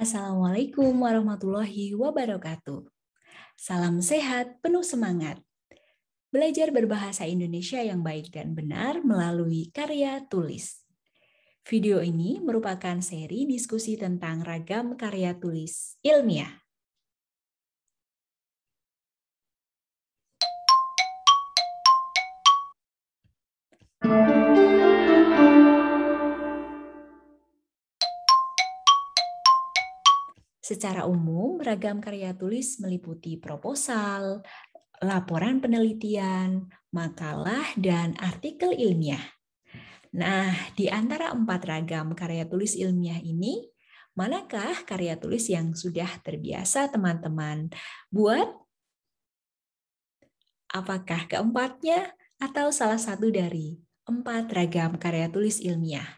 Assalamualaikum warahmatullahi wabarakatuh. Salam sehat, penuh semangat. Belajar berbahasa Indonesia yang baik dan benar melalui karya tulis. Video ini merupakan seri diskusi tentang ragam karya tulis ilmiah. Secara umum, ragam karya tulis meliputi proposal, laporan penelitian, makalah, dan artikel ilmiah. Nah, di antara 4 ragam karya tulis ilmiah ini, manakah karya tulis yang sudah terbiasa teman-teman buat? Apakah keempatnya atau salah satu dari 4 ragam karya tulis ilmiah?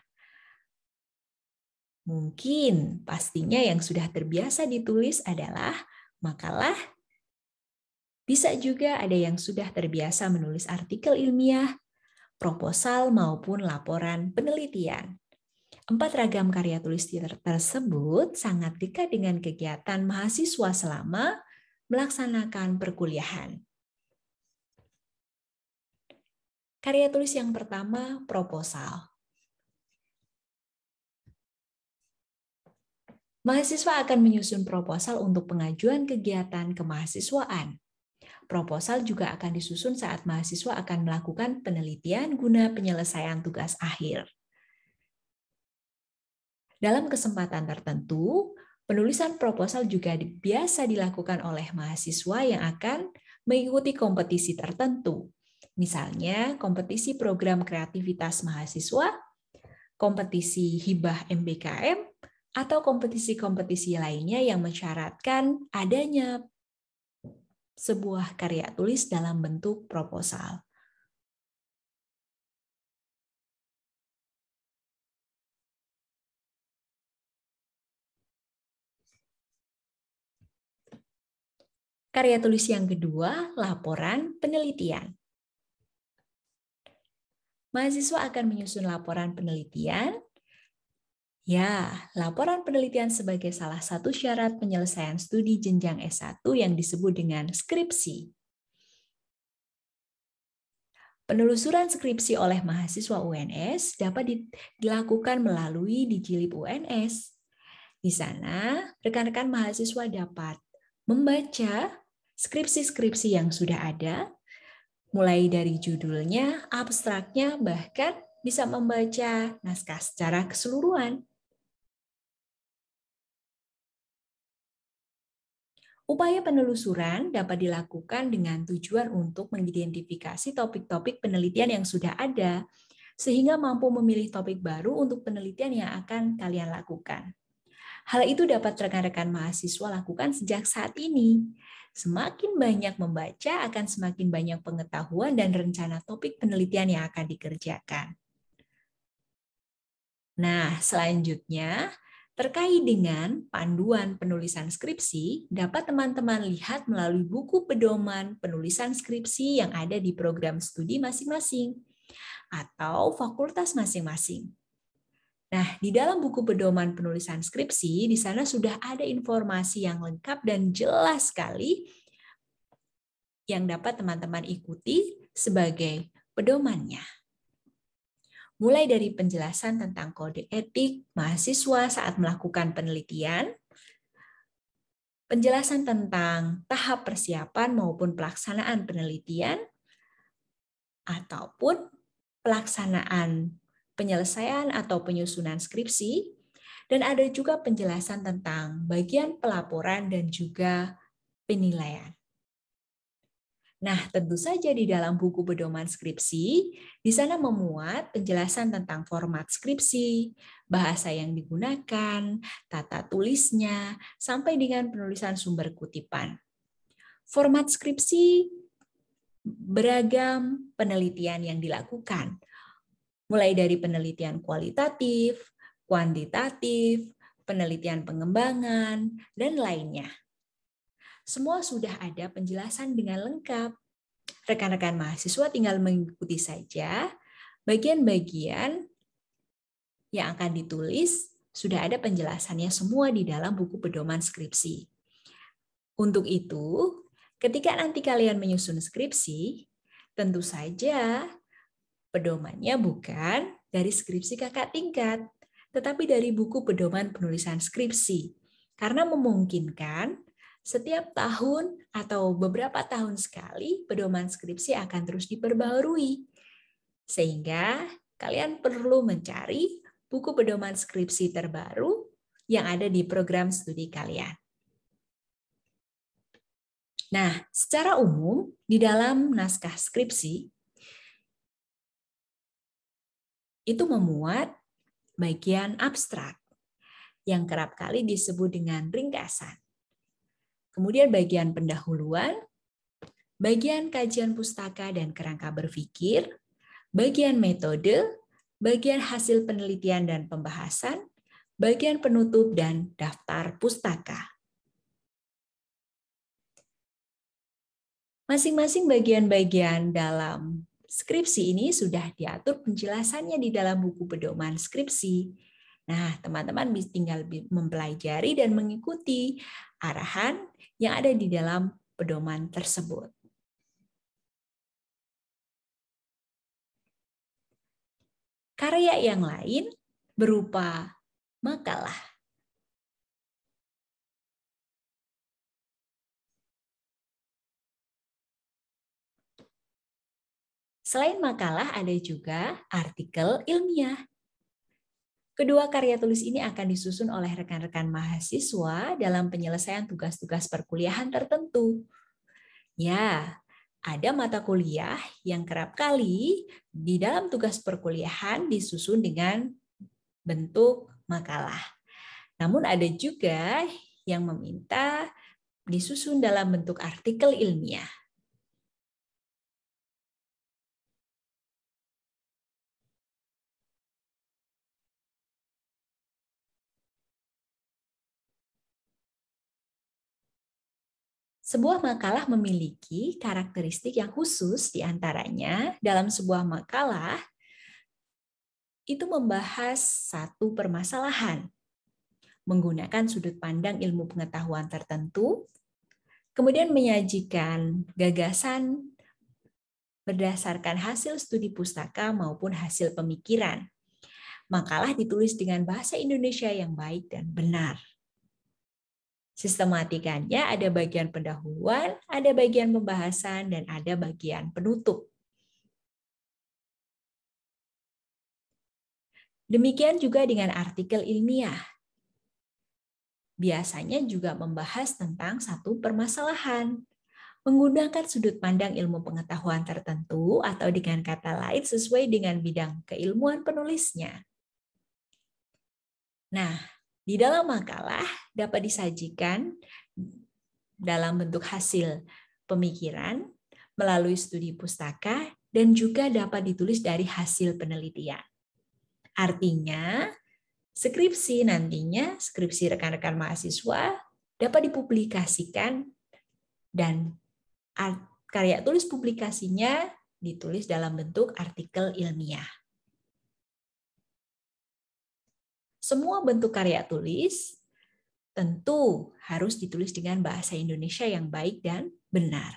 Mungkin pastinya yang sudah terbiasa ditulis adalah makalah. Bisa juga ada yang sudah terbiasa menulis artikel ilmiah, proposal maupun laporan penelitian. 4 ragam karya tulis tersebut sangat dekat dengan kegiatan mahasiswa selama melaksanakan perkuliahan. Karya tulis yang pertama, proposal. Mahasiswa akan menyusun proposal untuk pengajuan kegiatan kemahasiswaan. Proposal juga akan disusun saat mahasiswa akan melakukan penelitian guna penyelesaian tugas akhir. Dalam kesempatan tertentu, penulisan proposal juga biasa dilakukan oleh mahasiswa yang akan mengikuti kompetisi tertentu. Misalnya, kompetisi program kreativitas mahasiswa, kompetisi hibah MBKM, atau kompetisi-kompetisi lainnya yang mensyaratkan adanya sebuah karya tulis dalam bentuk proposal. Karya tulis yang kedua, laporan penelitian. Mahasiswa akan menyusun laporan penelitian. Ya, laporan penelitian sebagai salah satu syarat penyelesaian studi jenjang S1 yang disebut dengan skripsi. Penelusuran skripsi oleh mahasiswa UNS dapat dilakukan melalui Dijilib UNS. Di sana, rekan-rekan mahasiswa dapat membaca skripsi-skripsi yang sudah ada, mulai dari judulnya, abstraknya, bahkan bisa membaca naskah secara keseluruhan. Upaya penelusuran dapat dilakukan dengan tujuan untuk mengidentifikasi topik-topik penelitian yang sudah ada, sehingga mampu memilih topik baru untuk penelitian yang akan kalian lakukan. Hal itu dapat rekan-rekan mahasiswa lakukan sejak saat ini. Semakin banyak membaca, akan semakin banyak pengetahuan dan rencana topik penelitian yang akan dikerjakan. Nah, selanjutnya, terkait dengan panduan penulisan skripsi, dapat teman-teman lihat melalui buku pedoman penulisan skripsi yang ada di program studi masing-masing atau fakultas masing-masing. Nah, di dalam buku pedoman penulisan skripsi, di sana sudah ada informasi yang lengkap dan jelas sekali yang dapat teman-teman ikuti sebagai pedomannya. Mulai dari penjelasan tentang kode etik mahasiswa saat melakukan penelitian, penjelasan tentang tahap persiapan maupun pelaksanaan penelitian, ataupun pelaksanaan penyelesaian atau penyusunan skripsi, dan ada juga penjelasan tentang bagian pelaporan dan juga penilaian. Nah, tentu saja di dalam buku pedoman skripsi, di sana memuat penjelasan tentang format skripsi, bahasa yang digunakan, tata tulisnya, sampai dengan penulisan sumber kutipan. Format skripsi beragam penelitian yang dilakukan, mulai dari penelitian kualitatif, kuantitatif, penelitian pengembangan, dan lainnya. Semua sudah ada penjelasan dengan lengkap. Rekan-rekan mahasiswa tinggal mengikuti saja bagian-bagian yang akan ditulis sudah ada penjelasannya semua di dalam buku pedoman skripsi. Untuk itu, ketika nanti kalian menyusun skripsi, tentu saja pedomannya bukan dari skripsi kakak tingkat, tetapi dari buku pedoman penulisan skripsi. Karena memungkinkan setiap tahun atau beberapa tahun sekali pedoman skripsi akan terus diperbaharui. Sehingga kalian perlu mencari buku pedoman skripsi terbaru yang ada di program studi kalian. Nah, secara umum di dalam naskah skripsi itu memuat bagian abstrak yang kerap kali disebut dengan ringkasan. Kemudian bagian pendahuluan, bagian kajian pustaka dan kerangka berpikir, bagian metode, bagian hasil penelitian dan pembahasan, bagian penutup dan daftar pustaka. Masing-masing bagian-bagian dalam skripsi ini sudah diatur penjelasannya di dalam buku pedoman skripsi. Nah, teman-teman tinggal mempelajari dan mengikuti arahan yang ada di dalam pedoman tersebut. Karya yang lain berupa makalah. Selain makalah, ada juga artikel ilmiah. Kedua karya tulis ini akan disusun oleh rekan-rekan mahasiswa dalam penyelesaian tugas-tugas perkuliahan tertentu. Ya, ada mata kuliah yang kerap kali di dalam tugas perkuliahan disusun dengan bentuk makalah. Namun ada juga yang meminta disusun dalam bentuk artikel ilmiah. Sebuah makalah memiliki karakteristik yang khusus, di antaranya dalam sebuah makalah itu membahas satu permasalahan, menggunakan sudut pandang ilmu pengetahuan tertentu, kemudian menyajikan gagasan berdasarkan hasil studi pustaka maupun hasil pemikiran. Makalah ditulis dengan bahasa Indonesia yang baik dan benar. Sistematikanya ada bagian pendahuluan, ada bagian pembahasan, dan ada bagian penutup. Demikian juga dengan artikel ilmiah. Biasanya juga membahas tentang satu permasalahan, menggunakan sudut pandang ilmu pengetahuan tertentu atau dengan kata lain sesuai dengan bidang keilmuan penulisnya. Nah, di dalam makalah dapat disajikan dalam bentuk hasil pemikiran melalui studi pustaka dan juga dapat ditulis dari hasil penelitian. Artinya, skripsi nantinya, skripsi rekan-rekan mahasiswa dapat dipublikasikan dan karya tulis publikasinya ditulis dalam bentuk artikel ilmiah. Semua bentuk karya tulis tentu harus ditulis dengan bahasa Indonesia yang baik dan benar.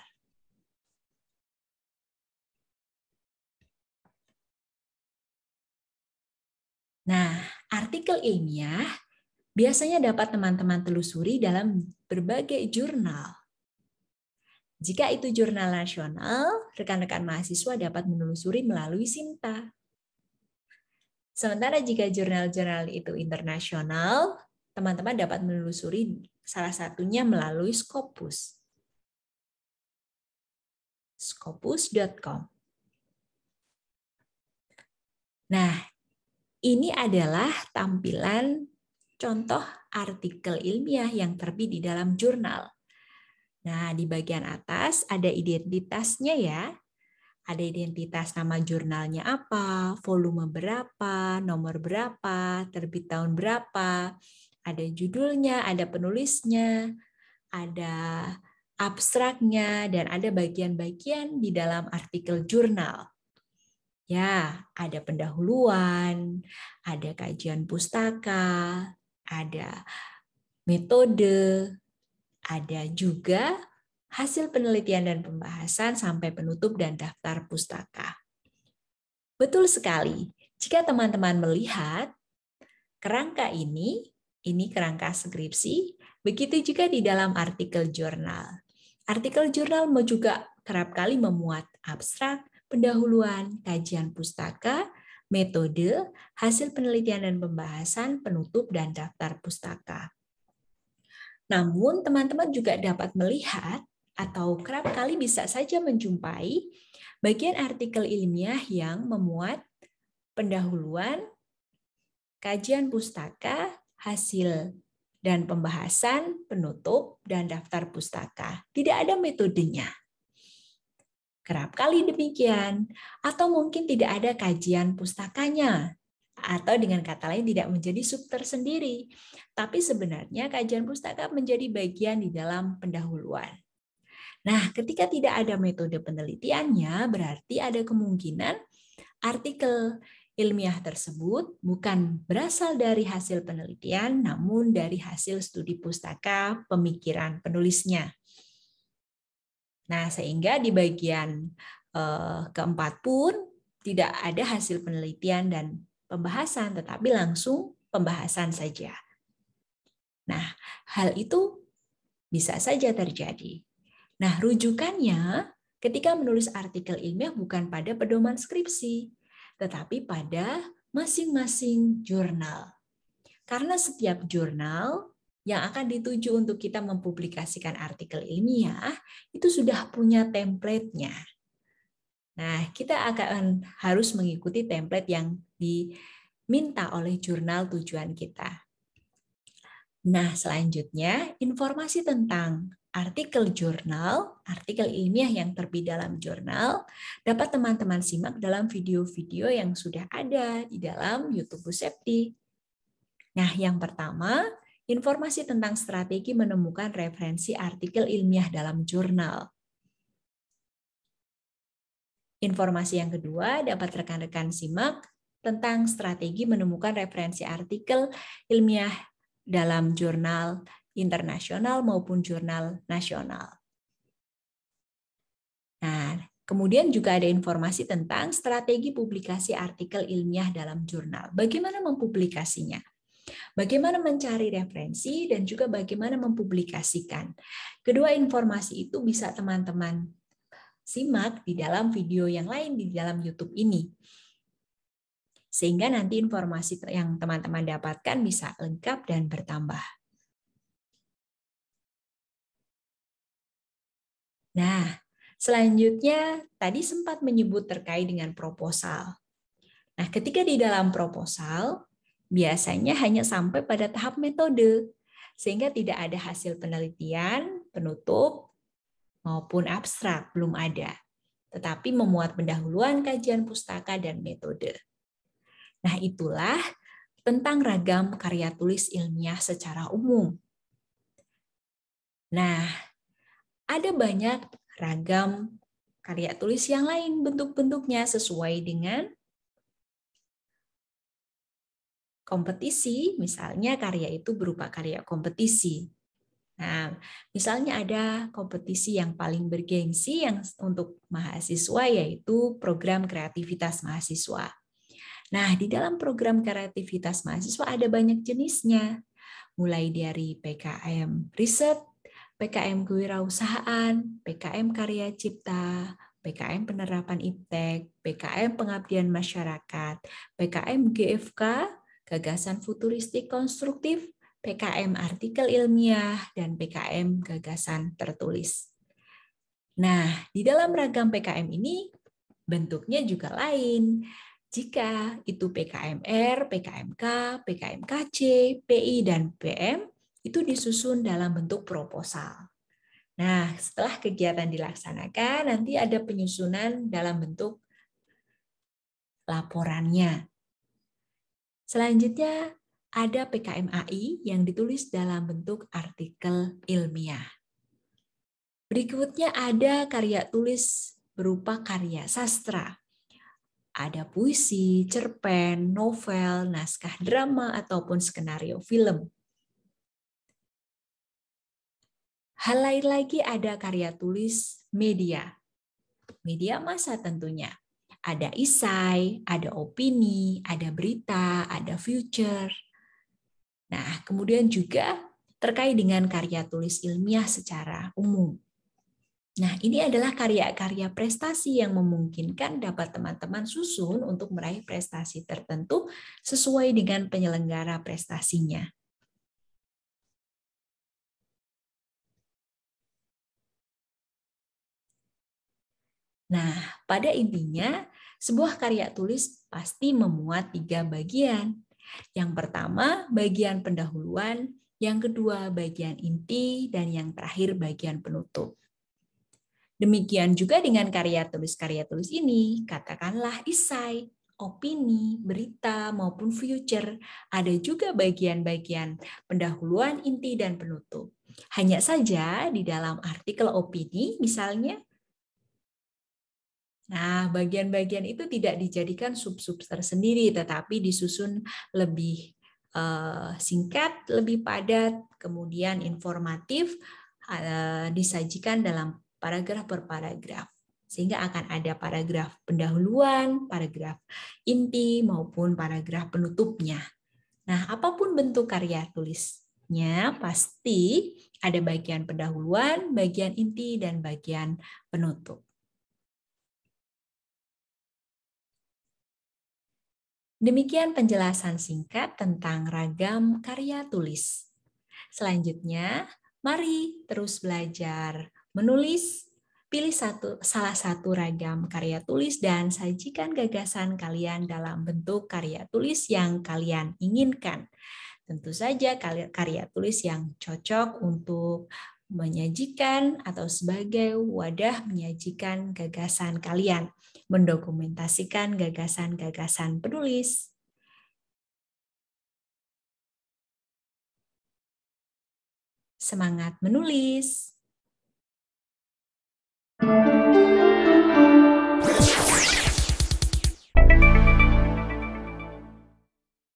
Nah, artikel ilmiah biasanya dapat teman-teman telusuri dalam berbagai jurnal. Jika itu jurnal nasional, rekan-rekan mahasiswa dapat menelusuri melalui Sinta. Sementara jika jurnal-jurnal itu internasional, teman-teman dapat menelusuri salah satunya melalui Scopus. Scopus.com. Nah, ini adalah tampilan contoh artikel ilmiah yang terbit di dalam jurnal. Nah, di bagian atas ada identitasnya ya. Ada identitas nama jurnalnya apa, volume berapa, nomor berapa, terbit tahun berapa, ada judulnya, ada penulisnya, ada abstraknya, dan ada bagian-bagian di dalam artikel jurnal. Ya, ada pendahuluan, ada kajian pustaka, ada metode, ada juga hasil penelitian dan pembahasan sampai penutup dan daftar pustaka. Betul sekali. Jika teman-teman melihat kerangka ini kerangka skripsi, begitu juga di dalam artikel jurnal. Artikel jurnal juga kerap kali memuat abstrak, pendahuluan, kajian pustaka, metode, hasil penelitian dan pembahasan, penutup, dan daftar pustaka. Namun, teman-teman juga dapat melihat atau kerap kali bisa saja menjumpai bagian artikel ilmiah yang memuat pendahuluan, kajian pustaka, hasil dan pembahasan, penutup, dan daftar pustaka. Tidak ada metodenya. Kerap kali demikian, atau mungkin tidak ada kajian pustakanya, atau dengan kata lain tidak menjadi sub tersendiri. Tapi sebenarnya kajian pustaka menjadi bagian di dalam pendahuluan. Nah, ketika tidak ada metode penelitiannya, berarti ada kemungkinan artikel ilmiah tersebut bukan berasal dari hasil penelitian, namun dari hasil studi pustaka pemikiran penulisnya. Nah, sehingga di bagian keempat pun tidak ada hasil penelitian dan pembahasan, tetapi langsung pembahasan saja. Nah, hal itu bisa saja terjadi. Nah, rujukannya ketika menulis artikel ilmiah bukan pada pedoman skripsi, tetapi pada masing-masing jurnal. Karena setiap jurnal yang akan dituju untuk kita mempublikasikan artikel ilmiah itu sudah punya template-nya. Nah, kita akan harus mengikuti template yang diminta oleh jurnal tujuan kita. Nah, selanjutnya informasi tentang artikel jurnal, artikel ilmiah yang terbit dalam jurnal dapat teman-teman simak dalam video-video yang sudah ada di dalam YouTube Bu Septi. Nah, yang pertama, informasi tentang strategi menemukan referensi artikel ilmiah dalam jurnal. Informasi yang kedua dapat rekan-rekan simak tentang strategi menemukan referensi artikel ilmiah dalam jurnal internasional maupun jurnal nasional. Nah, kemudian juga ada informasi tentang strategi publikasi artikel ilmiah dalam jurnal. Bagaimana mempublikasinya? Bagaimana mencari referensi dan juga bagaimana mempublikasikan. Kedua informasi itu bisa teman-teman simak di dalam video yang lain di dalam YouTube ini. Sehingga nanti informasi yang teman-teman dapatkan bisa lengkap dan bertambah. Nah, selanjutnya tadi sempat menyebut terkait dengan proposal. Nah, ketika di dalam proposal, biasanya hanya sampai pada tahap metode, sehingga tidak ada hasil penelitian, penutup, maupun abstrak, belum ada. Tetapi memuat pendahuluan, kajian pustaka, dan metode. Nah, itulah tentang ragam karya tulis ilmiah secara umum. Nah, ada banyak ragam karya tulis yang lain bentuk-bentuknya sesuai dengan kompetisi, misalnya karya itu berupa karya kompetisi. Nah, misalnya ada kompetisi yang paling bergengsi yang untuk mahasiswa yaitu program kreativitas mahasiswa. Nah, di dalam program kreativitas mahasiswa ada banyak jenisnya, mulai dari PKM riset, PKM kewirausahaan, PKM karya cipta, PKM penerapan iptek, PKM pengabdian masyarakat, PKM GFK, gagasan futuristik konstruktif, PKM artikel ilmiah, dan PKM gagasan tertulis. Nah, di dalam ragam PKM ini bentuknya juga lain. Jika itu PKMR, PKMK, PKMKC, PI, dan PM, itu disusun dalam bentuk proposal. Nah, setelah kegiatan dilaksanakan, nanti ada penyusunan dalam bentuk laporannya. Selanjutnya, ada PKMAI yang ditulis dalam bentuk artikel ilmiah. Berikutnya ada karya tulis berupa karya sastra. Ada puisi, cerpen, novel, naskah drama, ataupun skenario film. Hal lain lagi ada karya tulis media. Media massa tentunya. Ada isai, ada opini, ada berita, ada future. Nah, kemudian juga terkait dengan karya tulis ilmiah secara umum. Nah, ini adalah karya-karya prestasi yang memungkinkan dapat teman-teman susun untuk meraih prestasi tertentu sesuai dengan penyelenggara prestasinya. Nah, pada intinya, sebuah karya tulis pasti memuat 3 bagian. Yang pertama, bagian pendahuluan, yang kedua, bagian inti, dan yang terakhir, bagian penutup. Demikian juga dengan karya tulis ini, katakanlah isai, opini, berita, maupun future. Ada juga bagian-bagian pendahuluan, inti, dan penutup. Hanya saja di dalam artikel opini, misalnya, nah, bagian-bagian itu tidak dijadikan sub-sub tersendiri, tetapi disusun lebih singkat, lebih padat, kemudian informatif, disajikan dalam paragraf per paragraf. Sehingga akan ada paragraf pendahuluan, paragraf inti, maupun paragraf penutupnya. Nah, apapun bentuk karya tulisnya, pasti ada bagian pendahuluan, bagian inti, dan bagian penutup. Demikian penjelasan singkat tentang ragam karya tulis. Selanjutnya, mari terus belajar menulis. Pilih salah satu ragam karya tulis dan sajikan gagasan kalian dalam bentuk karya tulis yang kalian inginkan. Tentu saja karya tulis yang cocok untuk menyajikan atau sebagai wadah menyajikan gagasan kalian, mendokumentasikan gagasan-gagasan penulis. Semangat menulis!